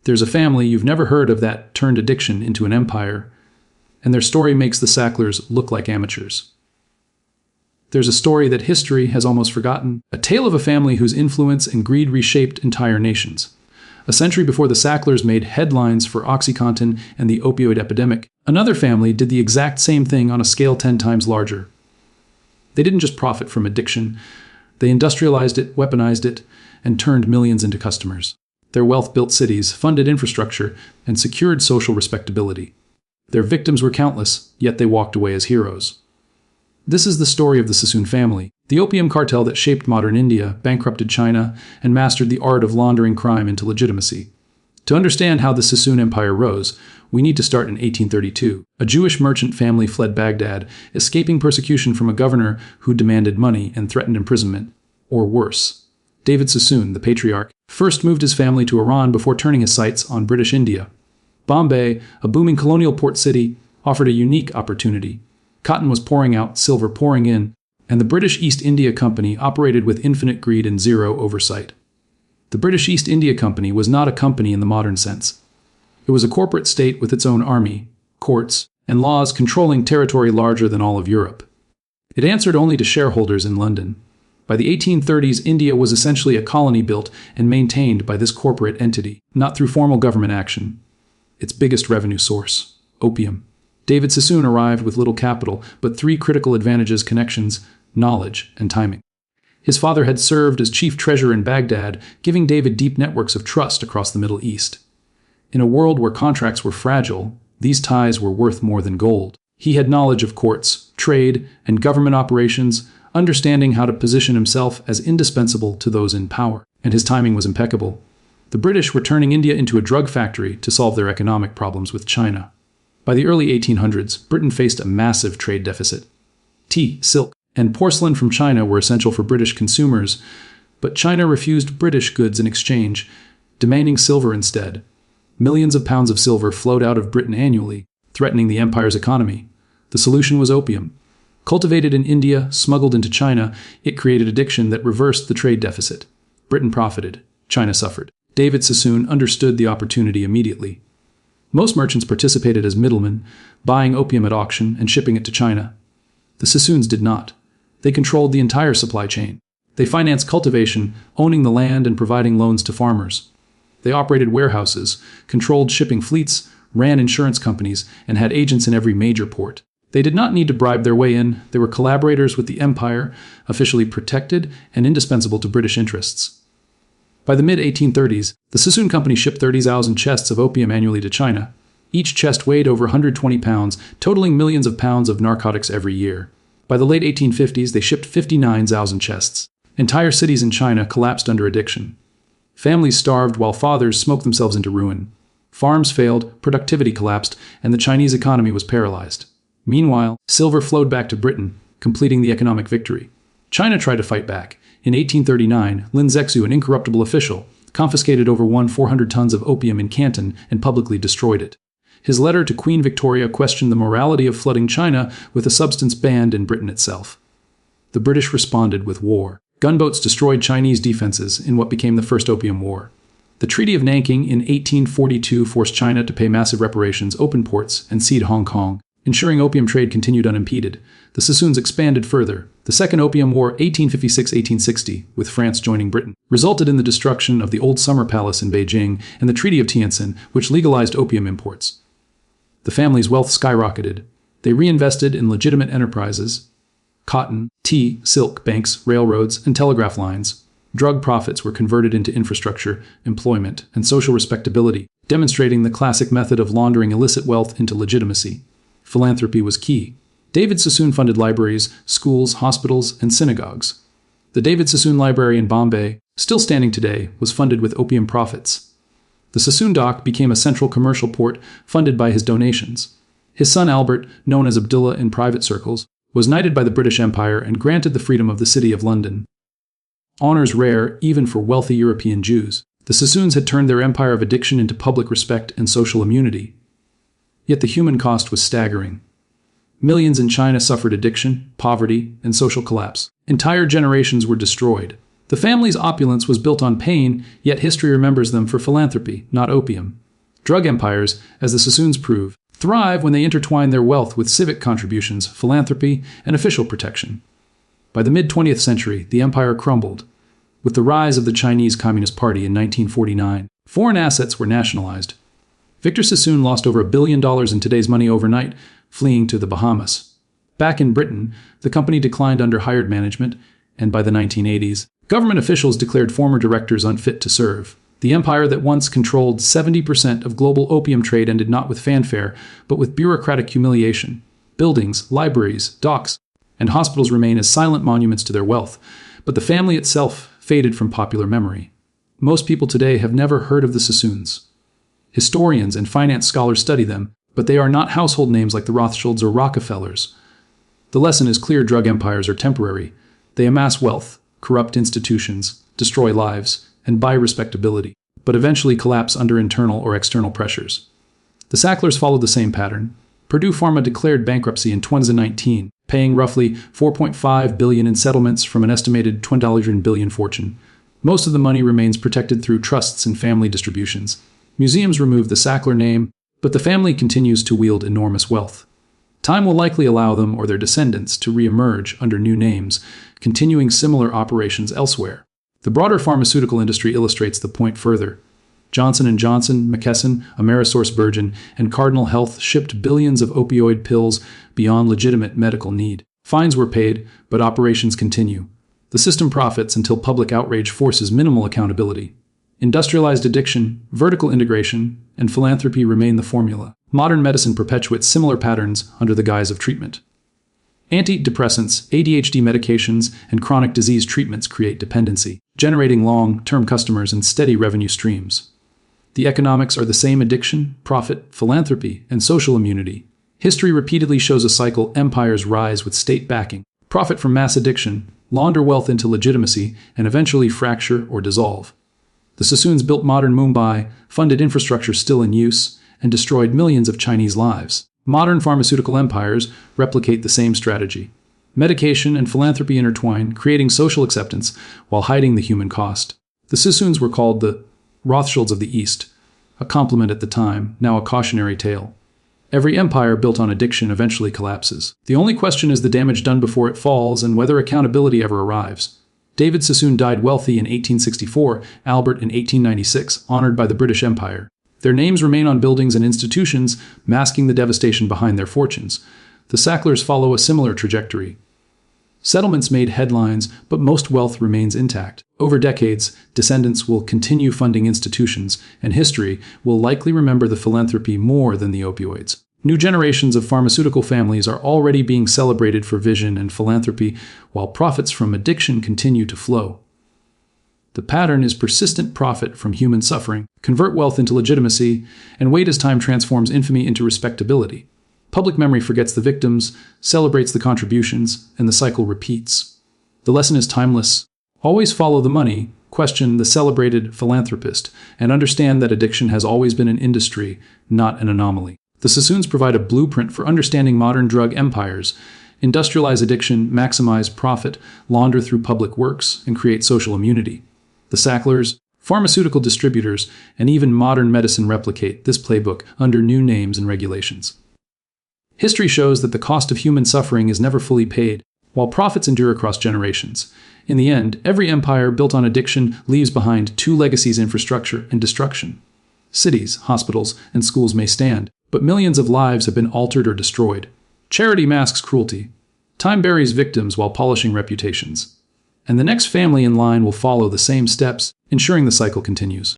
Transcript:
There's a family you've never heard of that turned addiction into an empire, and their story makes the Sacklers look like amateurs. There's a story that history has almost forgotten, a tale of a family whose influence and greed reshaped entire nations. A century before the Sacklers made headlines for OxyContin and the opioid epidemic, another family did the exact same thing on a scale 10 times larger. They didn't just profit from addiction, they industrialized it, weaponized it, and turned millions into customers. Their wealth built cities, funded infrastructure, and secured social respectability. Their victims were countless, yet they walked away as heroes. This is the story of the Cissoon family, the opium cartel that shaped modern India, bankrupted China, and mastered the art of laundering crime into legitimacy. To understand how the Cissoon empire rose, we need to start in 1832. A Jewish merchant family fled Baghdad, escaping persecution from a governor who demanded money and threatened imprisonment. Or worse. David Sissoon, the patriarch, first moved his family to Iran before turning his sights on British India. Bombay, a booming colonial port city, offered a unique opportunity. Cotton was pouring out, silver pouring in, and the British East India Company operated with infinite greed and zero oversight. The British East India Company was not a company in the modern sense. It was a corporate state with its own army, courts, and laws controlling territory larger than all of Europe. It answered only to shareholders in London. By the 1830s, India was essentially a colony built and maintained by this corporate entity, not through formal government action. Its biggest revenue source, opium. David Sissoon arrived with little capital, but three critical advantages: connections, knowledge, and timing. His father had served as chief treasurer in Baghdad, giving David deep networks of trust across the Middle East. In a world where contracts were fragile, these ties were worth more than gold. He had knowledge of courts, trade, and government operations, understanding how to position himself as indispensable to those in power. And his timing was impeccable. The British were turning India into a drug factory to solve their economic problems with China. By the early 1800s, Britain faced a massive trade deficit. Tea, silk, and porcelain from China were essential for British consumers, but China refused British goods in exchange, demanding silver instead. Millions of pounds of silver flowed out of Britain annually, threatening the empire's economy. The solution was opium. Cultivated in India, smuggled into China, it created addiction that reversed the trade deficit. Britain profited. China suffered. David Sissoon understood the opportunity immediately. Most merchants participated as middlemen, buying opium at auction and shipping it to China. The Sissoons did not. They controlled the entire supply chain. They financed cultivation, owning the land and providing loans to farmers. They operated warehouses, controlled shipping fleets, ran insurance companies, and had agents in every major port. They did not need to bribe their way in. They were collaborators with the empire, officially protected and indispensable to British interests. By the mid-1830s, the Sissoon Company shipped 30,000 chests of opium annually to China. Each chest weighed over 120 pounds, totaling millions of pounds of narcotics every year. By the late 1850s, they shipped 59,000 chests. Entire cities in China collapsed under addiction. Families starved while fathers smoked themselves into ruin. Farms failed, productivity collapsed, and the Chinese economy was paralyzed. Meanwhile, silver flowed back to Britain, completing the economic victory. China tried to fight back. In 1839, Lin Zexu, an incorruptible official, confiscated over 400 tons of opium in Canton and publicly destroyed it. His letter to Queen Victoria questioned the morality of flooding China with a substance banned in Britain itself. The British responded with war. Gunboats destroyed Chinese defenses in what became the First Opium War. The Treaty of Nanking in 1842 forced China to pay massive reparations, open ports, and cede Hong Kong, ensuring opium trade continued unimpeded. The Sissoons expanded further. The Second Opium War, 1856-1860, with France joining Britain, resulted in the destruction of the Old Summer Palace in Beijing and the Treaty of Tientsin, which legalized opium imports. The family's wealth skyrocketed. They reinvested in legitimate enterprises: cotton, tea, silk, banks, railroads, and telegraph lines. Drug profits were converted into infrastructure, employment, and social respectability, demonstrating the classic method of laundering illicit wealth into legitimacy. Philanthropy was key. David Sissoon funded libraries, schools, hospitals, and synagogues. The David Sissoon Library in Bombay, still standing today, was funded with opium profits. The Sissoon Dock became a central commercial port funded by his donations. His son Albert, known as Abdullah in private circles, was knighted by the British Empire and granted the freedom of the City of London. Honors rare even for wealthy European Jews. The Sissoons had turned their empire of addiction into public respect and social immunity. Yet the human cost was staggering. Millions in China suffered addiction, poverty, and social collapse. Entire generations were destroyed. The family's opulence was built on pain, yet history remembers them for philanthropy, not opium. Drug empires, as the Cissoons prove, thrive when they intertwine their wealth with civic contributions, philanthropy, and official protection. By the mid-20th century, the empire crumbled. With the rise of the Chinese Communist Party in 1949, foreign assets were nationalized. Victor Sissoon lost over $1 billion in today's money overnight, fleeing to the Bahamas. Back in Britain, the company declined under hired management, and by the 1980s, government officials declared former directors unfit to serve. The empire that once controlled 70% of global opium trade ended not with fanfare, but with bureaucratic humiliation. Buildings, libraries, docks, and hospitals remain as silent monuments to their wealth, but the family itself faded from popular memory. Most people today have never heard of the Sissoons. Historians and finance scholars study them, but they are not household names like the Rothschilds or Rockefellers. The lesson is clear: drug empires are temporary. They amass wealth, corrupt institutions, destroy lives, and buy respectability, but eventually collapse under internal or external pressures. The Sacklers followed the same pattern. Purdue Pharma declared bankruptcy in 2019, paying roughly $4.5 billion in settlements from an estimated $20 billion fortune. Most of the money remains protected through trusts and family distributions. Museums remove the Sackler name, but the family continues to wield enormous wealth. Time will likely allow them or their descendants to re-emerge under new names, continuing similar operations elsewhere. The broader pharmaceutical industry illustrates the point further. Johnson & Johnson, McKesson, AmerisourceBergen, and Cardinal Health shipped billions of opioid pills beyond legitimate medical need. Fines were paid, but operations continue. The system profits until public outrage forces minimal accountability. Industrialized addiction, vertical integration, and philanthropy remain the formula. Modern medicine perpetuates similar patterns under the guise of treatment. Antidepressants, ADHD medications, and chronic disease treatments create dependency, generating long-term customers and steady revenue streams. The economics are the same: addiction, profit, philanthropy, and social immunity. History repeatedly shows a cycle: empires rise with state backing, profit from mass addiction, launder wealth into legitimacy, and eventually fracture or dissolve. The Sissoons built modern Mumbai, funded infrastructure still in use, and destroyed millions of Chinese lives. Modern pharmaceutical empires replicate the same strategy. Medication and philanthropy intertwine, creating social acceptance while hiding the human cost. The Sissoons were called the Rothschilds of the East, a compliment at the time, now a cautionary tale. Every empire built on addiction eventually collapses. The only question is the damage done before it falls and whether accountability ever arrives. David Sissoon died wealthy in 1864, Albert in 1896, honored by the British Empire. Their names remain on buildings and institutions, masking the devastation behind their fortunes. The Sacklers follow a similar trajectory. Settlements made headlines, but most wealth remains intact. Over decades, descendants will continue funding institutions, and history will likely remember the philanthropy more than the opioids. New generations of pharmaceutical families are already being celebrated for vision and philanthropy, while profits from addiction continue to flow. The pattern is persistent profit from human suffering, convert wealth into legitimacy, and wait as time transforms infamy into respectability. Public memory forgets the victims, celebrates the contributions, and the cycle repeats. The lesson is timeless. Always follow the money, question the celebrated philanthropist, and understand that addiction has always been an industry, not an anomaly. The Sissoons provide a blueprint for understanding modern drug empires. Industrialize addiction, maximize profit, launder through public works, and create social immunity. The Sacklers, pharmaceutical distributors, and even modern medicine replicate this playbook under new names and regulations. History shows that the cost of human suffering is never fully paid, while profits endure across generations. In the end, every empire built on addiction leaves behind two legacies: infrastructure and destruction. Cities, hospitals, and schools may stand, but millions of lives have been altered or destroyed. Charity masks cruelty. Time buries victims while polishing reputations. And the next family in line will follow the same steps, ensuring the cycle continues.